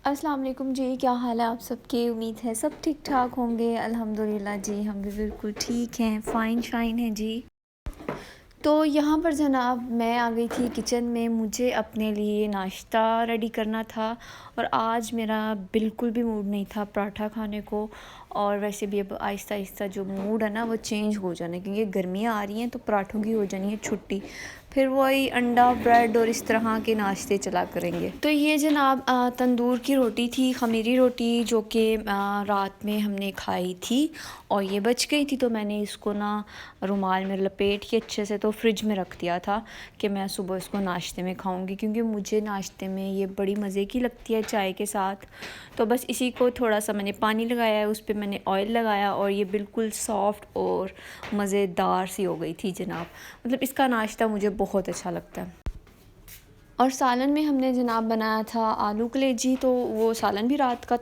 السلام علیکم جی، کیا حال ہے آپ سب کی؟ امید ہے سب ٹھیک ٹھاک ہوں گے۔ الحمدللہ جی، ہم بھی بالکل ٹھیک ہیں، فائن شائن ہیں جی۔ تو یہاں پر جناب میں آ گئی تھی کچن میں، مجھے اپنے لیے ناشتہ ریڈی کرنا تھا، اور آج میرا بالکل بھی موڈ نہیں تھا پراٹھا کھانے کو، اور ویسے بھی اب آہستہ آہستہ جو موڈ ہے نا وہ چینج ہو جانا ہے، کیونکہ گرمیاں آ رہی ہیں تو پراٹھوں کی ہو جانی ہے چھٹی، پھر وہی انڈا بریڈ اور اس طرح کے ناشتے چلا کریں گے۔ تو یہ جناب تندور کی روٹی تھی، خمیری روٹی، جو کہ رات میں ہم نے کھائی تھی اور یہ بچ گئی تھی، تو میں نے اس کو نا رومال میں لپیٹ کے اچھے سے تو فریج میں رکھ دیا تھا کہ میں صبح اس کو ناشتے میں کھاؤں گی، کیونکہ مجھے ناشتے میں یہ بڑی مزے کی لگتی ہے چائے کے ساتھ۔ تو بس اسی کو تھوڑا سا میں نے پانی لگایا ہے، اس پہ میں نے آئل لگایا، اور یہ بالکل سافٹ اور مزیدار سی ہو گئی تھی جناب۔ مطلب اس کا ناشتہ مجھے بہت اچھا لگتا ہے۔ اور سالن میں ہم نے جناب بنایا تھا آلو کلیجی، تو وہ سالن بھی رات کا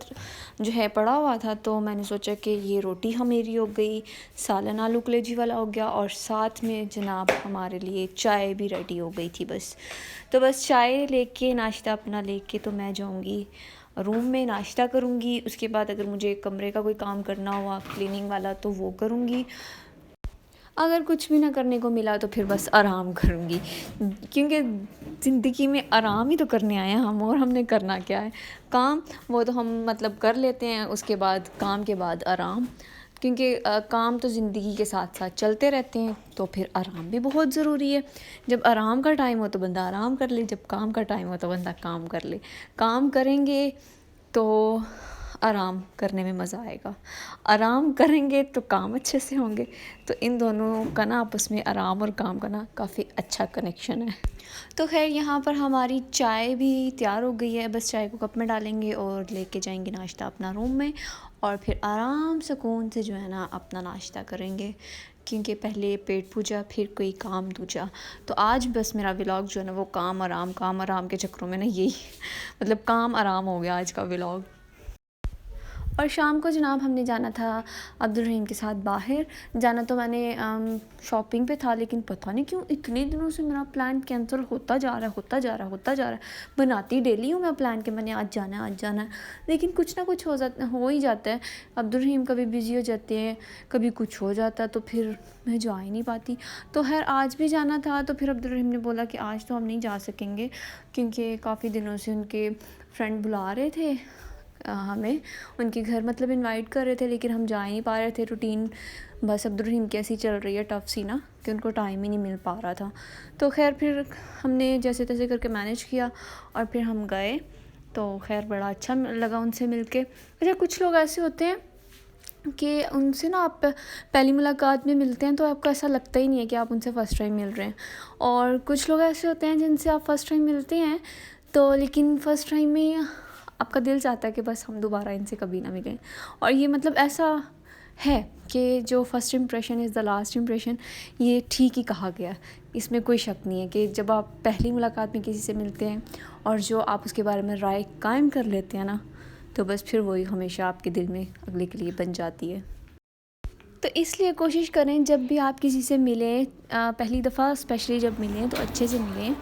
جو ہے پڑا ہوا تھا، تو میں نے سوچا کہ یہ روٹی ہمیری ہو گئی، سالن آلو کلیجی والا ہو گیا، اور ساتھ میں جناب ہمارے لیے چائے بھی ریڈی ہو گئی تھی بس۔ تو بس چائے لے کے، ناشتہ اپنا لے کے تو میں جاؤں گی روم میں، ناشتہ کروں گی، اس کے بعد اگر مجھے کمرے کا کوئی کام کرنا ہوا کلیننگ والا تو وہ کروں گی، اگر کچھ بھی نہ کرنے کو ملا تو پھر بس آرام کروں گی، کیونکہ زندگی میں آرام ہی تو کرنے آئے ہیں ہم، اور ہم نے کرنا کیا ہے؟ کام وہ تو ہم مطلب کر لیتے ہیں، اس کے بعد کام کے بعد آرام، کیونکہ کام تو زندگی کے ساتھ ساتھ چلتے رہتے ہیں، تو پھر آرام بھی بہت ضروری ہے۔ جب آرام کا ٹائم ہو تو بندہ آرام کر لے، جب کام کا ٹائم ہو تو بندہ کام کر لے۔ کام کریں گے تو آرام کرنے میں مزہ آئے گا، آرام کریں گے تو کام اچھے سے ہوں گے، تو ان دونوں کا نا آپس میں، آرام اور کام کا نا کافی اچھا کنیکشن ہے۔ تو خیر یہاں پر ہماری چائے بھی تیار ہو گئی ہے، بس چائے کو کپ میں ڈالیں گے اور لے کے جائیں گے ناشتہ اپنا روم میں، اور پھر آرام سکون سے جو ہے نا اپنا ناشتہ کریں گے، کیونکہ پہلے پیٹ پوجا پھر کوئی کام دوجا۔ تو آج بس میرا ولاگ جو ہے نا وہ کام آرام کے چکروں میں نا یہی مطلب کام آرام ہو گیا آج کا ولاگ۔ اور شام کو جناب ہم نے جانا تھا عبدالرحیم کے ساتھ باہر جانا، تو میں نے شاپنگ پہ تھا، لیکن پتہ نہیں کیوں اتنے دنوں سے میرا پلان کینسل ہوتا جا رہا ہے۔ بناتی ڈیلی ہوں میں پلان کہ میں نے آج جانا ہے، لیکن کچھ نہ کچھ ہو ہی جاتا ہے۔ عبدالرحیم کبھی بزی ہو جاتے ہیں، کبھی کچھ ہو جاتا ہے، تو پھر میں جا ہی نہیں پاتی۔ تو خیر آج بھی جانا تھا، تو پھر عبدالرحیم نے بولا کہ آج تو ہم نہیں جا سکیں گے، کیونکہ کافی دنوں سے ان کے فرینڈ بلا رہے تھے ہمیں ان کے گھر، مطلب انوائٹ کر رہے تھے، لیکن ہم جا ہی نہیں پا رہے تھے۔ روٹین بس عبدالرحیم کی ایسی چل رہی ہے، ٹف سی نا، کہ ان کو ٹائم ہی نہیں مل پا رہا تھا۔ تو خیر پھر ہم نے جیسے تیسے کر کے مینیج کیا، اور پھر ہم گئے، تو خیر بڑا اچھا لگا ان سے مل کے۔ اچھا کچھ لوگ ایسے ہوتے ہیں کہ ان سے نا آپ پہلی ملاقات میں ملتے ہیں تو آپ کو ایسا لگتا ہی نہیں ہے کہ آپ ان سے فرسٹ ٹائم مل رہے ہیں، اور کچھ لوگ ایسے ہوتے ہیں جن سے آپ فرسٹ ٹائم ملتے ہیں تو لیکن فرسٹ ٹائم میں آپ کا دل چاہتا ہے کہ بس ہم دوبارہ ان سے کبھی نہ ملیں، اور یہ مطلب ایسا ہے کہ جو first impression is the last impression, یہ ٹھیک ہی کہا گیا ہے، اس میں کوئی شک نہیں ہے کہ جب آپ پہلی ملاقات میں کسی سے ملتے ہیں اور جو آپ اس کے بارے میں رائے قائم کر لیتے ہیں نا، تو بس پھر وہی ہمیشہ آپ کے دل میں اگلے کے لیے بن جاتی ہے۔ تو اس لیے کوشش کریں جب بھی آپ کسی سے ملیں، پہلی دفعہ اسپیشلی جب ملیں تو اچھے سے ملیں،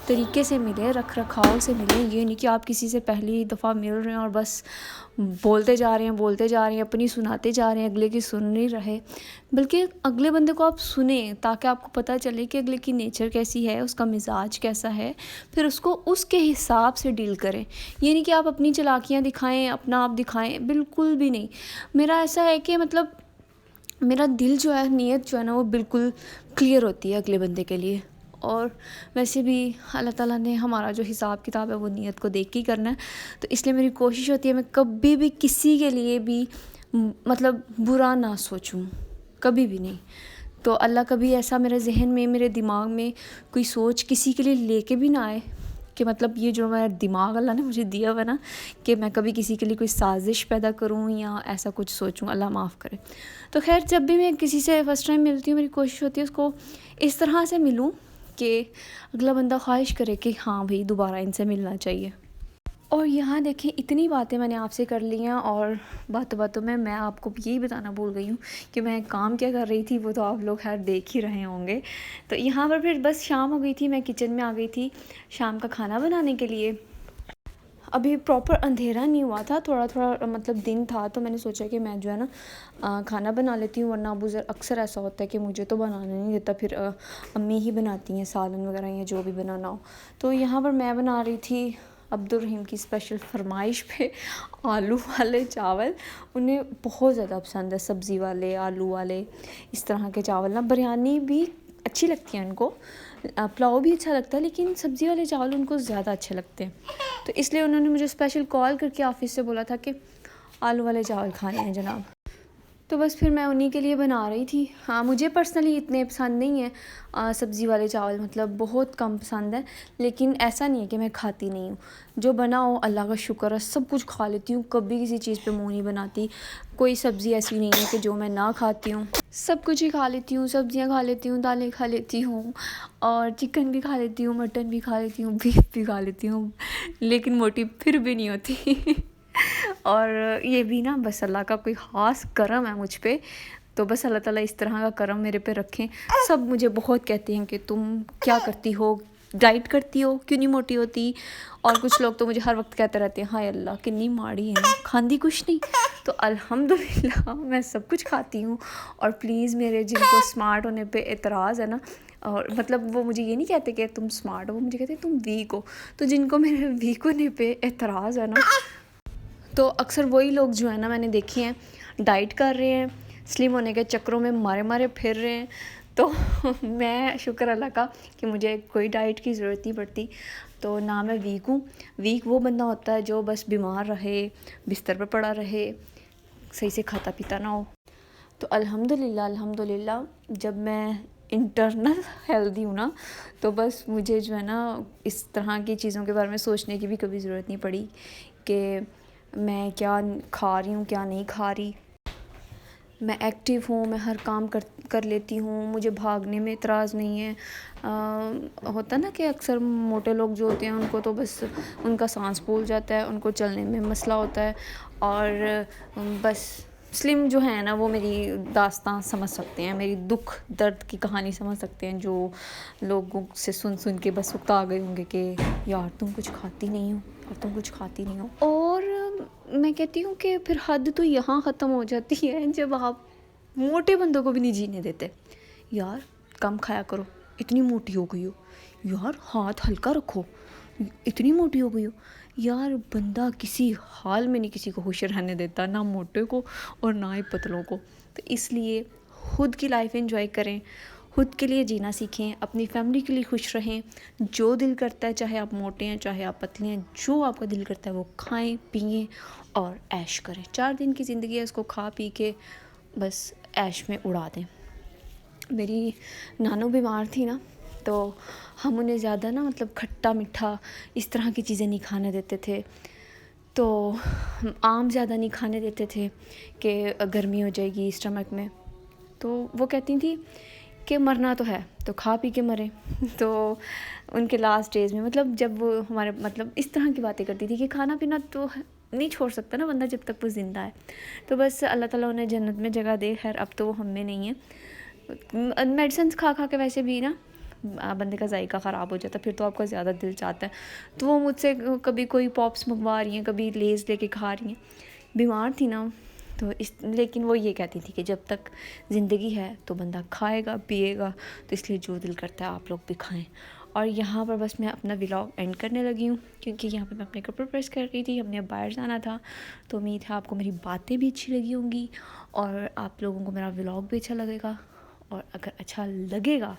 طریقے سے ملیں، رکھ رکھاؤ سے ملیں۔ یہ نہیں کہ آپ کسی سے پہلی دفعہ مل رہے ہیں اور بس بولتے جا رہے ہیں، اپنی سناتے جا رہے ہیں، اگلے کی سن نہیں رہے، بلکہ اگلے بندے کو آپ سنیں تاکہ آپ کو پتہ چلے کہ اگلے کی نیچر کیسی ہے، اس کا مزاج کیسا ہے، پھر اس کو اس کے حساب سے ڈیل کریں۔ یہ نہیں کہ آپ اپنی چالاکیاں دکھائیں، اپنا آپ دکھائیں، بالکل بھی نہیں۔ میرا ایسا ہے کہ مطلب میرا دل جو ہے، نیت جو ہے نا وہ بالکل کلیئر ہوتی ہے اگلے بندے کے لیے، اور ویسے بھی اللہ تعالیٰ نے ہمارا جو حساب کتاب ہے وہ نیت کو دیکھ کے کرنا ہے، تو اس لیے میری کوشش ہوتی ہے میں کبھی بھی کسی کے لیے بھی مطلب برا نہ سوچوں، کبھی بھی نہیں۔ تو اللہ کبھی ایسا میرے ذہن میں، میرے دماغ میں کوئی سوچ کسی کے لیے لے کے بھی نہ آئے کہ مطلب یہ جو میرا دماغ اللہ نے مجھے دیا ہوا نا کہ میں کبھی کسی کے لیے کوئی سازش پیدا کروں یا ایسا کچھ سوچوں، اللہ معاف کرے۔ تو خیر جب بھی میں کسی سے فرسٹ ٹائم ملتی ہوں، میری کوشش ہوتی ہے اس کو اس طرح سے ملوں کہ اگلا بندہ خواہش کرے کہ ہاں بھئی دوبارہ ان سے ملنا چاہیے۔ اور یہاں دیکھیں اتنی باتیں میں نے آپ سے کر لی ہیں، اور باتوں باتوں میں آپ کو یہی بتانا بھول گئی ہوں کہ میں کام کیا کر رہی تھی، وہ تو آپ لوگ خیر دیکھ ہی رہے ہوں گے۔ تو یہاں پر پھر بس شام ہو گئی تھی، میں کچن میں آ گئی تھی شام کا کھانا بنانے کے لیے۔ ابھی پراپر اندھیرا نہیں ہوا تھا، تھوڑا تھوڑا مطلب دن تھا، تو میں نے سوچا کہ میں جو ہے نا کھانا بنا لیتی ہوں، ورنہ ابو اکثر ایسا ہوتا ہے کہ مجھے تو بنانا نہیں دیتا، پھر امی ہی بناتی ہیں سالن وغیرہ یا جو بھی بنانا ہو. تو یہاں پر میں بنا رہی تھی عبدالرحیم کی اسپیشل فرمائش پہ آلو والے چاول. انہیں بہت زیادہ پسند ہے سبزی والے، آلو والے، اس طرح کے چاول نا. بریانی بھی اچھی لگتی ہے ان کو، پلاؤ بھی اچھا لگتا ہے، لیکن سبزی والے چاول ان کو زیادہ اچھے لگتے ہیں. تو اس لیے انہوں نے مجھے اسپیشل کال کر کے آفس سے بولا تھا کہ آلو والے چاول کھانے ہیں جناب. تو بس پھر میں انہی کے لیے بنا رہی تھی. ہاں مجھے پرسنلی اتنے پسند نہیں ہیں سبزی والے چاول، مطلب بہت کم پسند ہے، لیکن ایسا نہیں ہے کہ میں کھاتی نہیں ہوں. جو بنا ہو اللہ کا شکر ہے، سب کچھ کھا لیتی ہوں، کبھی کسی چیز پہ منہ نہیں بناتی. کوئی سبزی ایسی نہیں ہے کہ جو میں نہ کھاتی ہوں، سب کچھ ہی کھا لیتی ہوں. سبزیاں کھا لیتی ہوں، دالیں کھا لیتی ہوں، اور چکن بھی کھا لیتی ہوں، مٹن بھی کھا لیتی ہوں، بیف بھی کھا لیتی ہوں، لیکن موٹی پھر بھی نہیں ہوتی. اور یہ بھی نا بس اللہ کا کوئی خاص کرم ہے مجھ پہ، تو بس اللہ تعالیٰ اس طرح کا کرم میرے پہ رکھیں. سب مجھے بہت کہتے ہیں کہ تم کیا کرتی ہو، ڈائٹ کرتی ہو، کیوں نہیں موٹی ہوتی. اور کچھ لوگ تو مجھے ہر وقت کہتے رہتے ہیں ہائے اللہ کنی ماڑی ہے نا، کھاندی کچھ نہیں. تو الحمدللہ میں سب کچھ کھاتی ہوں. اور پلیز میرے جن کو اسمارٹ ہونے پہ اعتراض ہے نا، اور مطلب وہ مجھے یہ نہیں کہتے کہ تم اسمارٹ ہو، وہ مجھے کہتے ہیں تم ویک ہو. تو جن کو میرے ویک ہونے پہ اعتراض ہے نا، تو اکثر وہی لوگ جو ہے نا میں نے دیکھے ہیں ڈائٹ کر رہے ہیں، سلم ہونے کے چکروں میں مارے پھر رہے ہیں. تو میں شکر اللہ کا کہ مجھے کوئی ڈائٹ کی ضرورت نہیں پڑتی. تو نہ میں ویک ہوں. ویک وہ بندہ ہوتا ہے جو بس بیمار رہے، بستر پہ پڑا رہے، صحیح سے کھاتا پیتا نہ ہو. تو الحمدللہ جب میں انٹرنل ہیلدی ہوں نا، تو بس مجھے جو ہے نا اس طرح کی چیزوں کے بارے میں سوچنے کی بھی کبھی ضرورت نہیں پڑی کہ میں کیا کھا رہی ہوں کیا نہیں کھا رہی. میں ایکٹیو ہوں، میں ہر کام کر لیتی ہوں، مجھے بھاگنے میں اعتراض نہیں ہے. ہوتا نا کہ اکثر موٹے لوگ جو ہوتے ہیں ان کو تو بس ان کا سانس پھول جاتا ہے، ان کو چلنے میں مسئلہ ہوتا ہے. اور بس سلم جو ہیں نا وہ میری داستان سمجھ سکتے ہیں، میری دکھ درد کی کہانی سمجھ سکتے ہیں، جو لوگوں سے سن کے بس وقت آ گئے ہوں گے کہ یار تم کچھ کھاتی نہیں ہو، اور تم کچھ کھاتی نہیں ہو. اور میں کہتی ہوں کہ پھر حد تو یہاں ختم ہو جاتی ہے جب آپ موٹے بندوں کو بھی نہیں جینے دیتے. یار کم کھایا کرو، اتنی موٹی ہو گئی ہو. یار ہاتھ ہلکا رکھو، اتنی موٹی ہو گئی ہو. یار بندہ کسی حال میں نہیں کسی کو خوش رہنے دیتا، نہ موٹے کو اور نہ ہی پتلوں کو. تو اس لیے خود کی لائف انجوائے کریں، خود کے لیے جینا سیکھیں، اپنی فیملی کے لیے خوش رہیں. جو دل کرتا ہے، چاہے آپ موٹے ہیں چاہے آپ پتلے ہیں، جو آپ کا دل کرتا ہے وہ کھائیں پئیں اور عیش کریں. 4 دن کی زندگی ہے، اس کو کھا پی کے بس عیش میں اڑا دیں. میری نانو بیمار تھی نا، تو ہم انہیں زیادہ نا مطلب کھٹا میٹھا اس طرح کی چیزیں نہیں کھانے دیتے تھے. تو آم زیادہ نہیں کھانے دیتے تھے کہ گرمی ہو جائے گی اسٹمک میں. تو وہ کہتی تھیں کہ مرنا تو ہے تو کھا پی کے مریں. تو ان کے لاسٹ ڈیز میں مطلب جب وہ ہمارے مطلب اس طرح کی باتیں کرتی تھی کہ کھانا پینا تو نہیں چھوڑ سکتا نا بندہ جب تک وہ زندہ ہے. تو بس اللہ تعالیٰ انہیں جنت میں جگہ دے. خیر اب تو وہ ہم میں نہیں ہیں. میڈیسنس کھا کے ویسے بھی نا بندے کا ذائقہ خراب ہو جاتا ہے، پھر تو آپ کا زیادہ دل چاہتا ہے. تو وہ مجھ سے کبھی کوئی پاپس منگوا رہی ہیں، کبھی لیز لے کے کھا رہی ہیں. بیمار تھی نا تو لیکن وہ یہ کہتی تھی کہ جب تک زندگی ہے تو بندہ کھائے گا پیے گا، تو اس لیے جو دل کرتا ہے آپ لوگ بھی کھائیں. اور یہاں پر بس میں اپنا ولاگ اینڈ کرنے لگی ہوں، کیونکہ یہاں پہ میں اپنے کپڑے پریس کر رہی تھی. ہم نے اب باہر جانا تھا. تو امید ہے آپ کو میری باتیں بھی اچھی لگی ہوں گی، اور آپ لوگوں کو میرا ولاگ بھی اچھا لگے گا. اور اگر اچھا لگے گا